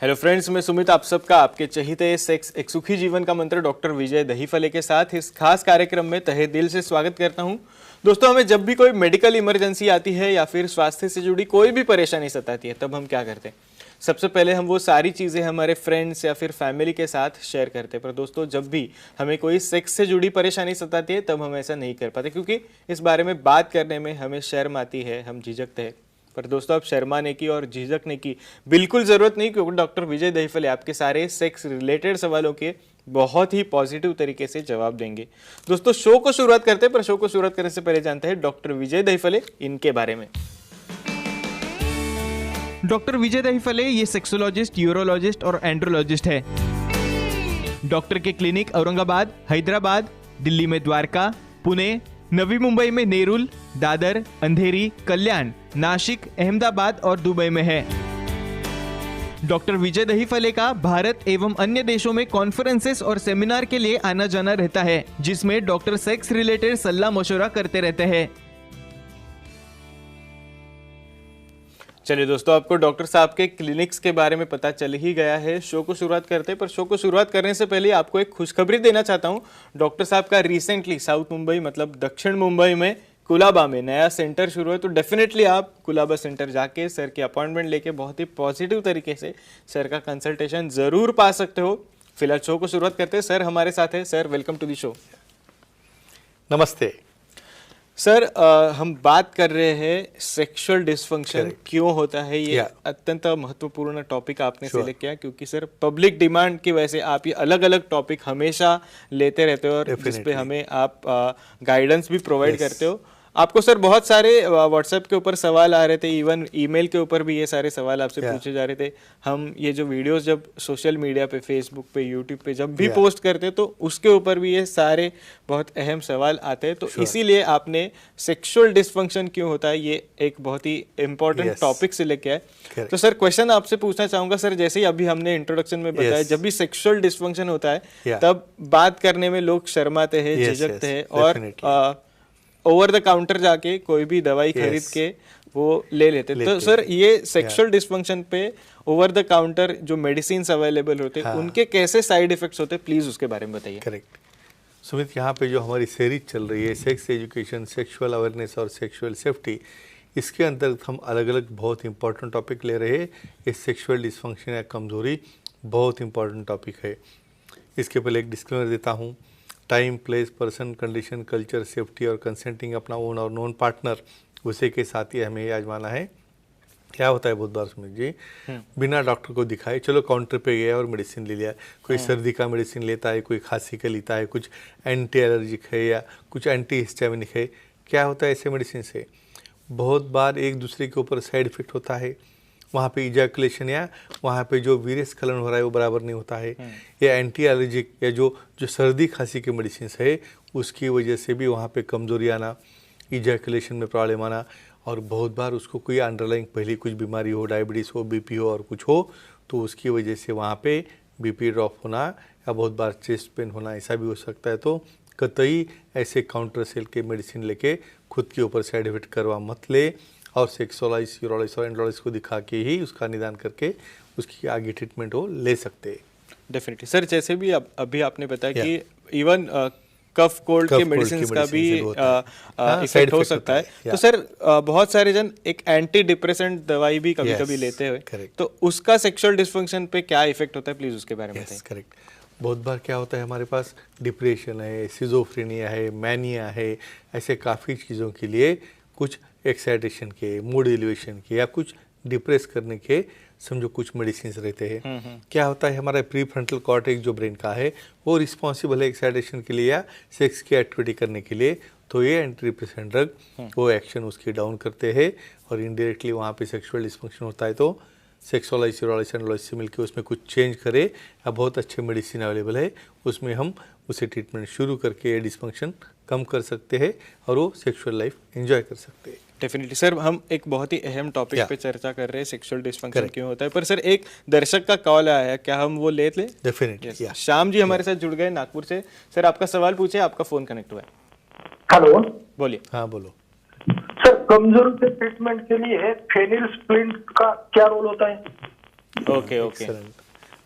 Hello friends, मैं सुमित आप सबका आपके चहीते सेक्स एक सुखी जीवन का मंत्र डॉक्टर विजय दहीफले के साथ इस खास कार्यक्रम में तहे दिल से स्वागत करता हूं। दोस्तों, हमें जब भी कोई मेडिकल इमरजेंसी आती है या फिर स्वास्थ्य से जुड़ी कोई भी परेशानी सताती है, तब हम क्या करते हैं? सबसे पहले हम वो सारी चीज़ें हमारे फ्रेंड्स या फिर फैमिली के साथ शेयर करते हैं। पर दोस्तों, जब भी हमें कोई सेक्स से जुड़ी परेशानी सताती है, तब हम ऐसा नहीं कर पाते, क्योंकि इस बारे में बात करने में हमें शर्म आती है, हम झिझकते हैं। पर दोस्तों, अब शर्माने की और झिझकने की बिल्कुल ज़रूरत नहीं, क्योंकि डॉक्टर विजय दहीफले आपके सारे सेक्स रिलेटेड सवालों के बहुत ही पॉजिटिव तरीके से जवाब देंगे। दोस्तों, शो को शुरुआत करते हैं, पर शो को शुरुआत करने से पहले जानते हैं डॉक्टर विजय दहीफले इनके बारे में। डॉक्टर विजय दहीफले ये सेक्सोलॉजिस्ट, यूरोलॉजिस्ट और एंड्रोलॉजिस्ट है। डॉक्टर के क्लिनिक औरंगाबाद, हैदराबाद, दिल्ली में द्वारका, पुणे, नवी मुंबई में नेरुल, दादर, अंधेरी, कल्याण, नासिक, अहमदाबाद और दुबई में है। डॉक्टर विजय दहीफले का भारत एवं अन्य देशों में कॉन्फ्रेंसेस और सेमिनार के लिए आना जाना रहता है, जिसमें डॉक्टर सेक्स रिलेटेड सलाह मशवरा करते रहते हैं। चलिए दोस्तों, आपको डॉक्टर साहब के क्लिनिक्स के बारे में पता चल ही गया है। शो को शुरुआत करते हैं, पर शो को शुरुआत करने से पहले आपको एक खुशखबरी देना चाहता हूं। डॉक्टर साहब का रिसेंटली साउथ मुंबई मतलब दक्षिण मुंबई में कुलाबा में नया सेंटर शुरू है। तो डेफिनेटली आप कुलाबा सेंटर जाके सर की अपॉइंटमेंट लेके बहुत ही पॉजिटिव तरीके से सर का कंसल्टेशन जरूर पा सकते हो। फिलहाल शो को शुरुआत करते हैं। सर हमारे साथ है। Sir, welcome to the show. नमस्ते सर, हम बात कर रहे हैं सेक्सुअल डिसफंक्शन क्यों होता है। ये अत्यंत महत्वपूर्ण टॉपिक आपने सिलेक्ट किया, क्योंकि सर पब्लिक डिमांड की वजह से आप ये अलग अलग टॉपिक हमेशा लेते रहते हो और जिस पे हमें आप गाइडेंस भी प्रोवाइड करते हो। आपको सर बहुत सारे व्हाट्सएप के ऊपर सवाल आ रहे थे, इवन ईमेल के ऊपर भी ये सारे सवाल आपसे पूछे जा रहे थे। हम ये जो वीडियोस जब सोशल मीडिया पे, फेसबुक पे, यूट्यूब पे जब भी पोस्ट करते हैं, तो उसके ऊपर भी ये सारे बहुत अहम सवाल आते हैं। तो इसीलिए आपने सेक्सुअल डिसफंक्शन क्यों होता है ये एक बहुत ही इंपॉर्टेंट टॉपिक से लेके आए। तो सर, क्वेश्चन आपसे पूछना चाहूंगा सर, जैसे ही अभी हमने इंट्रोडक्शन में बताया, जब भी सेक्सुअल डिसफंक्शन होता है तब बात करने में लोग शर्माते हैं, झिझकते हैं और ओवर द काउंटर जाके कोई भी दवाई खरीद के वो ले लेते। तो सर, ये सेक्सुअल डिसफंक्शन पे ओवर द काउंटर जो मेडिसिन अवेलेबल होते हैं, उनके कैसे साइड इफेक्ट्स होते हैं, प्लीज उसके बारे में बताइए। करेक्ट सुमित, यहाँ पे जो हमारी सीरीज चल रही है सेक्स एजुकेशन, सेक्सुअल अवेयरनेस और सेक्सुअल सेफ्टी, इसके अंतर्गत हम अलग अलग बहुत इंपॉर्टेंट टॉपिक ले रहे हैं। ये सेक्सुअल डिसफंक्शन या कमजोरी बहुत इंपॉर्टेंट टॉपिक है। इसके पहले एक डिस्क्लेमर देता हूँ। Time, place, person, condition, culture, safety और कंसेंटिंग अपना ओन और नॉन पार्टनर उसे के साथ ही हमें आजमाना है। क्या होता है बहुत बार सुमित जी, बिना डॉक्टर को दिखाए चलो काउंटर पे गया और मेडिसिन ले लिया। कोई सर्दी का मेडिसिन लेता है, कोई खांसी का लेता है, कुछ एंटी एलर्जिक है या कुछ एंटी हिस्टामिनिक है। क्या होता है ऐसे मेडिसिन से? बहुत बार एक दूसरे के ऊपर साइड इफेक्ट होता है। वहाँ पे इजैकुलेशन या वहाँ पे जो वीर्य स्खलन हो रहा है वो बराबर नहीं होता है। या एंटी एलर्जिक या जो सर्दी खांसी के मेडिसिन है, उसकी वजह से भी वहाँ पे कमजोरी आना, इजैकुलेशन में प्रॉब्लम आना, और बहुत बार उसको कोई अंडरलाइंग पहले कुछ बीमारी हो, डायबिटीज़ हो, बीपी हो और कुछ हो, तो उसकी वजह से वहाँ पे बीपी ड्रॉप होना या बहुत बार चेस्ट पेन होना, ऐसा भी हो सकता है। तो कतई ऐसे काउंटर सेल के मेडिसिन लेके खुद के ऊपर साइड इफेक्ट करवा मत ले, और सेक्सोलॉजिस्ट, यूरोलॉजिस्ट और एंड्रोलॉजिस्ट को दिखा के ही उसका निदान करके उसकी आगे ट्रीटमेंट हो ले सकते हैं। डेफिनेटली सर, जैसे भी अभी आपने बताया कि इवन कफ कोल्ड के मेडिसिन का भी इफेक्ट हो सकता है। तो सर, बहुत सारे जन एक एंटी डिप्रेसेंट दवाई भी कभी कभी लेते हैं, तो उसका सेक्सुअल डिसफंक्शन पे क्या इफेक्ट होता है, प्लीज उसके बारे में बताइए। करेक्ट। बहुत बार क्या होता है, हमारे पास डिप्रेशन है, सिजोफ्रेनिया है, मैनिया है, ऐसे काफ़ी चीज़ों के लिए कुछ एक्साइटेशन के, मूड एलिवेशन के या कुछ डिप्रेस करने के समझो कुछ मेडिसिन रहते हैं। क्या होता है, हमारा प्री फ्रंटल कॉर्टेक्स जो ब्रेन का है वो रिस्पॉन्सिबल है एक्साइटेशन के लिए या सेक्स की एक्टिविटी करने के लिए। तो ये एंटी डिप्रेसेंट ड्रग वो एक्शन उसकी डाउन करते हैं और इनडायरेक्टली वहाँ पे सेक्सुअल डिसफंक्शन होता है। तो सेक्सोलॉजिस्ट, यूरोलॉजिस्ट, एंड्रोलॉजिस्ट से मिलकर उसमें कुछ चेंज करे, या बहुत अच्छे मेडिसिन अवेलेबल है, उसमें हम उसे ट्रीटमेंट शुरू करके ये डिसफंक्शन कम कर सकते हैं और वो सेक्सुअल लाइफ एंजॉय कर सकते हैं। डेफिनेटली सर, हम एक बहुत ही अहम टॉपिक पे चर्चा कर रहे हैं, सेक्सुअल डिसफंक्शन क्यों होता है। पर सर, एक दर्शक का कॉल आया है, क्या हम वो ले लें? डेफिनेटली। श्याम जी हमारे साथ जुड़ गए नागपुर से। सर, आपका सवाल पूछे, आपका फोन कनेक्ट हुआ है। हेलो, बोलिए। हाँ बोलो सर। कमजोरी के ट्रीटमेंट के लिए फेनिलस्प्लिंट का क्या रोल होता है? ओके ओके,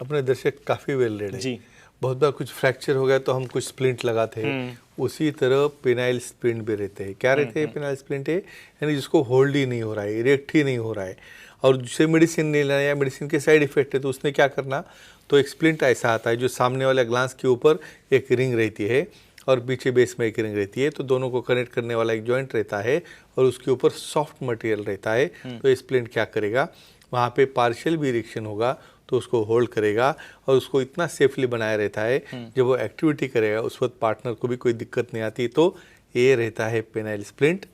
अपने दर्शक काफ़ी वेल रेड है जी। बहुत बार कुछ फ्रैक्चर हो गया तो हम कुछ स्प्लिंट लगाते हैं, उसी तरह पेनाइल स्प्लिंट भी रहते हैं। क्या रहते हैं पेनाइल स्प्लिंट है? यानी जिसको होल्ड ही नहीं हो रहा है, इरेक्ट ही नहीं हो रहा है और जिसे मेडिसिन नहीं लेना या मेडिसिन के साइड इफेक्ट है, तो उसने क्या करना, तो एक स्प्लिंट ऐसा आता है जो सामने वाले ग्लांस के ऊपर एक रिंग रहती है और पीछे बेस में एक रिंग रहती है, तो दोनों को कनेक्ट करने वाला एक जॉइंट रहता है और उसके ऊपर सॉफ्ट मटेरियल रहता है। तो ये स्प्लिंट क्या करेगा, वहाँ पे पार्शियल भी इरेक्शन होगा तो उसको होल्ड करेगा और उसको इतना सेफली बनाया रहता है, जब वो एक्टिविटी करेगा उस वक्त पार्टनर को भी कोई दिक्कत नहीं आती। तो ये रहता है पेनाइल स्प्लिंट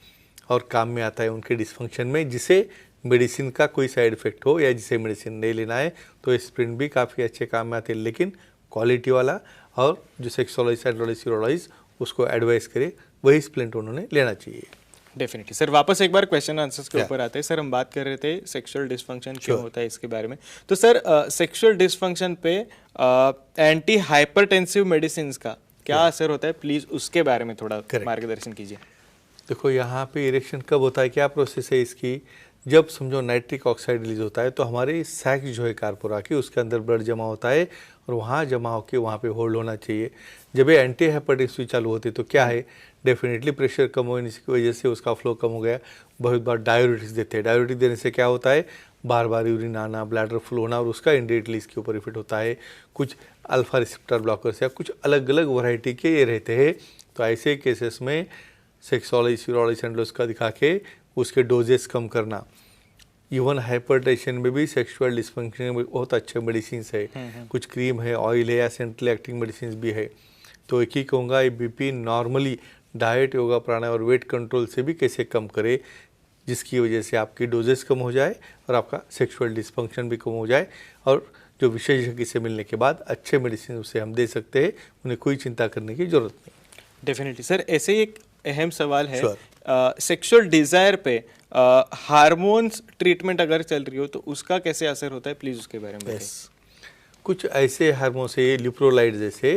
और काम में आता है उनके डिस्फंक्शन में, जिसे मेडिसिन का कोई साइड इफेक्ट हो या जिसे मेडिसिन नहीं लेना है, तो ये स्प्लिंट भी काफ़ी अच्छे काम में आते हैं, लेकिन क्वालिटी वाला और जो सेक्सोलॉजिस्ट एंड्रोलॉजिस्ट यूरोलॉजिस्ट उसको एडवाइस करे वही स्प्लिंट उन्होंने लेना चाहिए। डेफिनेटली सर, वापस एक बार क्वेश्चन आंसर्स के ऊपर आते हैं। सर हम बात कर रहे थे सेक्सुअल डिसफंक्शन क्यों होता है इसके बारे में, तो सर सेक्सुअल डिसफंक्शन पे एंटी हाइपरटेंसिव मेडिसिन का क्या असर होता है, प्लीज उसके बारे में थोड़ा मार्गदर्शन कीजिए। देखो यहाँ पे इरेक्शन कब होता है, क्या प्रोसेस है इसकी, जब समझो नाइट्रिक ऑक्साइड रिलीज होता है तो हमारे सैक जो है कार्पोरा की उसके अंदर ब्लड जमा होता है और वहाँ जमा होकर वहाँ पे होल्ड होना चाहिए। जब ये एंटी हाइपरटेंसिव चालू होती है तो क्या है, डेफिनेटली प्रेशर कम होने की वजह से उसका फ्लो कम हो गया। बहुत बार डायोरेटिक्स देते हैं, डायोरेटिक देने से क्या होता है, बार बार यूरिन आना, ब्लैडर फुल होना और उसका इंडिरेक्टली इसके ऊपर इफेक्ट होता है। कुछ अल्फा रिसेप्टर ब्लॉकर्स या कुछ अलग अलग वैरायटी के ये रहते हैं, तो ऐसे केसेस में सेक्सोलॉजिस्ट यूरोलॉजिस्ट एंडोलॉजिस्ट का दिखा के उसके डोजेस कम करना। इवन हाइपरटेंशन में भी सेक्सुअल डिस्फंक्शन में बहुत अच्छे मेडिसिन है, कुछ क्रीम है, ऑयल है या सेंट्रल एक्टिंग मेडिसिन भी है। तो एक ही कहूँगा, ये बीपी नॉर्मली डाइट, योगा, प्राणायाम और वेट कंट्रोल से भी कैसे कम करे, जिसकी वजह से आपकी डोजेस कम हो जाए और आपका सेक्सुअल डिस्फंक्शन भी कम हो जाए, और जो विशेषज्ञ से मिलने के बाद अच्छे मेडिसिन उसे हम दे सकते हैं, उन्हें कोई चिंता करने की जरूरत नहीं। डेफिनेटली सर, ऐसे ही एक अहम सवाल है, सेक्सुअल डिजायर पे हार्मोन्स ट्रीटमेंट अगर चल रही हो तो उसका कैसे असर होता है, प्लीज उसके बारे में बताइए। कुछ ऐसे हार्मोन है लिप्रोलाइड जैसे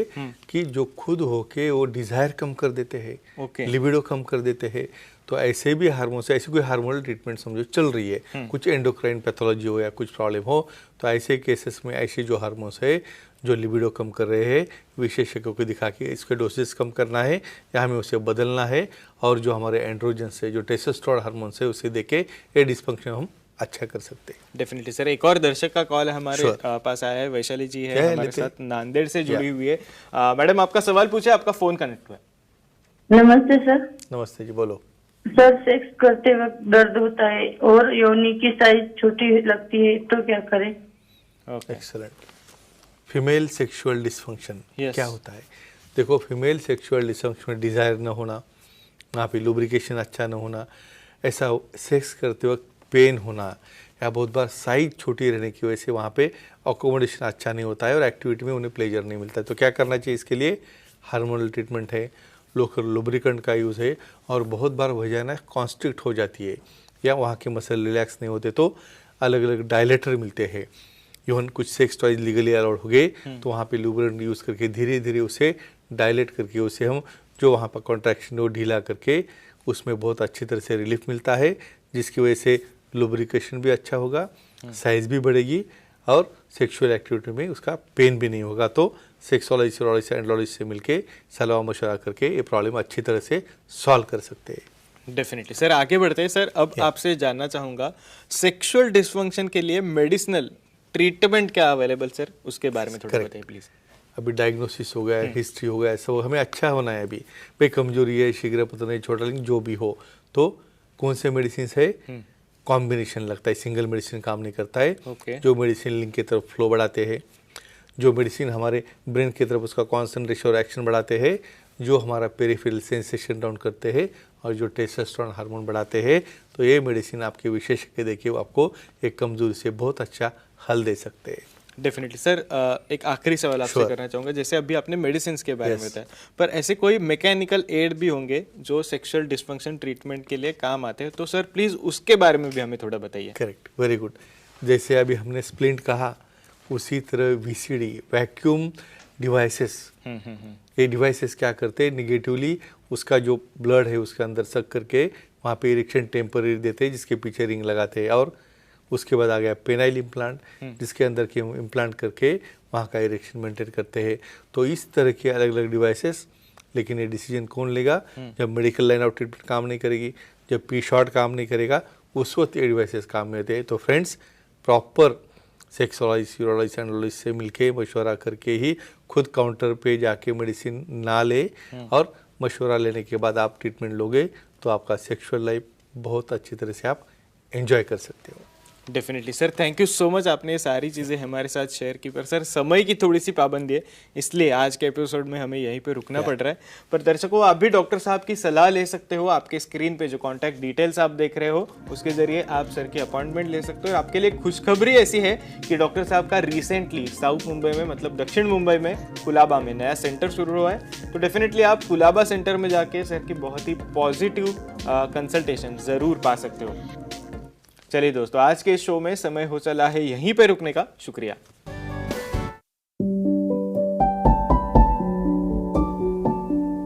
कि जो खुद होके वो डिजायर कम कर देते हैं, लिबिडो कम कर देते हैं। तो ऐसे भी हार्मोन से ऐसी कोई हार्मोनल ट्रीटमेंट समझो चल रही है, कुछ एंडोक्राइन पैथोलॉजी हो या कुछ प्रॉब्लम हो, तो ऐसे केसेस में ऐसे जो हार्मोन्स है जो लिबिडो कम कर रहे हैं, विशेषज्ञों को दिखा के इसके डोसेस कम करना है या हमें उसे बदलना है, और जो हमारे एंड्रोजन है, जो टेस्टोस्टेरोन हार्मोन्स है, उसे देके ये डिस्फंक्शन हम अच्छा कर सकते हैं। डेफिनेटली सर, एक और दर्शक का कॉल हमारे पास आया है, वैशाली जी है हमारे साथ, नांदेड़ से जुड़ी हुई है। मैडम आपका सवाल पूछे, आपका फोन कनेक्ट हुआ है। नमस्ते सर। नमस्ते जी, बोलो। सर सेक्स करते वक्त दर्द होता है और योनि की साइज छोटी लगती है, तो क्या करें? एक्सीलेंट। फीमेल सेक्सुअल डिस्फंक्शन क्या होता है? देखो, फीमेल सेक्सुअल डिस्फंक्शन में डिजायर न होना, वहाँ पे लुब्रिकेशन अच्छा न होना, ऐसा सेक्स करते वक्त पेन होना, या बहुत बार साइज छोटी रहने की वजह से वहाँ पे अकोमोडेशन अच्छा नहीं होता है और एक्टिविटी में उन्हें प्लेजर नहीं मिलता है। तो क्या करना चाहिए इसके लिए? हार्मोनल ट्रीटमेंट है, लोकल लुब्रिकेंट का यूज़ है, और बहुत बार वजाइना कॉन्स्ट्रिक्ट हो जाती है या वहाँ के मसल रिलैक्स नहीं होते तो अलग अलग डायलेटर मिलते हैं। इवन कुछ सेक्स टॉयज लीगली अलाउड हो गए तो वहाँ पे लुब्रिकेंट यूज़ करके धीरे धीरे उसे डायलेट करके उसे हम जो वहाँ पर कॉन्ट्रैक्शन वो ढीला करके उसमें बहुत अच्छी तरह से रिलीफ मिलता है, जिसकी वजह से लुब्रिकेशन भी अच्छा होगा, साइज भी बढ़ेगी और सेक्सुअल एक्टिविटी में उसका पेन भी नहीं होगा। तो सेक्सोलॉजिस्ट और एंडोलॉजिस्ट से मिलके सलाह मशवरा करके ये प्रॉब्लम अच्छी तरह से सॉल्व कर सकते हैं। डेफिनेटली सर, आगे बढ़ते हैं। सर अब आपसे जानना चाहूँगा, सेक्सुअल डिस्फंक्शन के लिए मेडिसिनल ट्रीटमेंट क्या अवेलेबल सर, उसके बारे में थोड़ा बताइए प्लीज़। अभी डायग्नोसिस हो गया, हिस्ट्री हो गया, सब हमें अच्छा होना है। अभी भाई कमजोरी है, शीघ्र पतन है, छोटा लिंग जो भी हो, तो कौन से मेडिसिन है, कॉम्बिनेशन लगता है, सिंगल मेडिसिन काम नहीं करता है। जो मेडिसिन लिंग की तरफ फ्लो बढ़ाते हैं, जो मेडिसिन हमारे ब्रेन की तरफ उसका कॉन्सेंट्रेशन और एक्शन बढ़ाते हैं, जो हमारा पेरिफेरल सेंसेशन डाउन करते हैं और जो टेस्टोस्टेरोन हार्मोन बढ़ाते हैं, तो ये मेडिसिन आपके विशेषज्ञ देखिए आपको एक कमजोरी से बहुत अच्छा हल दे सकते हैं। डेफिनेटली सर, एक आखिरी सवाल आपसे करना चाहूँगा। जैसे अभी आपने मेडिसिन के बारे में बताया, पर ऐसे कोई मैकेनिकल एड भी होंगे जो सेक्सुअल डिस्फंक्शन ट्रीटमेंट के लिए काम आते हैं, तो सर प्लीज़ उसके बारे में भी हमें थोड़ा बताइए। Correct, very good. जैसे अभी हमने स्प्लिंट कहा, उसी तरह VCD वैक्यूम डिवाइसेस, ये डिवाइसेस क्या करते हैं, निगेटिवली उसका जो ब्लड है उसके अंदर सक करके वहाँ पे इरेक्शन टेम्पररी देते हैं, जिसके पीछे रिंग लगाते हैं और उसके बाद आ गया पेनाइल इम्प्लांट, जिसके अंदर के हम इम्प्लांट करके वहाँ का इरेक्शन मेंटेन करते हैं। तो इस तरह के अलग अलग डिवाइसेस, लेकिन ये डिसीजन कौन लेगा? जब मेडिकल लाइन ऑफ ट्रीटमेंट काम नहीं करेगी, जब पी शॉट काम नहीं करेगा, उस वक्त ये डिवाइसेस काम में आते हैं। तो friends, proper sexologist, urologist, andrologist से मिलके मशवरा करके ही खुद काउंटर पे जाके मेडिसिन ना ले, और मशवरा लेने के बाद आप ट्रीटमेंट लोगे तो आपका सेक्सुअल लाइफ बहुत अच्छी तरह से आप एंजॉय कर सकते हो। Definitely sir, thank you so much, आपने ये सारी चीज़ें हमारे साथ शेयर की। पर सर, समय की थोड़ी सी पाबंदी है, इसलिए आज के एपिसोड में हमें यहीं पे रुकना पड़ रहा है। पर दर्शकों, आप भी डॉक्टर साहब की सलाह ले सकते हो। आपके स्क्रीन पे जो कॉन्टैक्ट डिटेल्स आप देख रहे हो, उसके जरिए आप सर की अपॉइंटमेंट ले सकते हो। आपके लिए खुशखबरी ऐसी है कि डॉक्टर साहब का रिसेंटली साउथ मुंबई में, मतलब दक्षिण मुंबई में कुलाबा में नया सेंटर शुरू हुआ है। तो डेफिनेटली आप कुलाबा सेंटर में जाके सर की बहुत ही पॉजिटिव कंसल्टेशन ज़रूर पा सकते हो। चलिए दोस्तों, आज के शो में समय हो चला है यहीं पे रुकने का। शुक्रिया।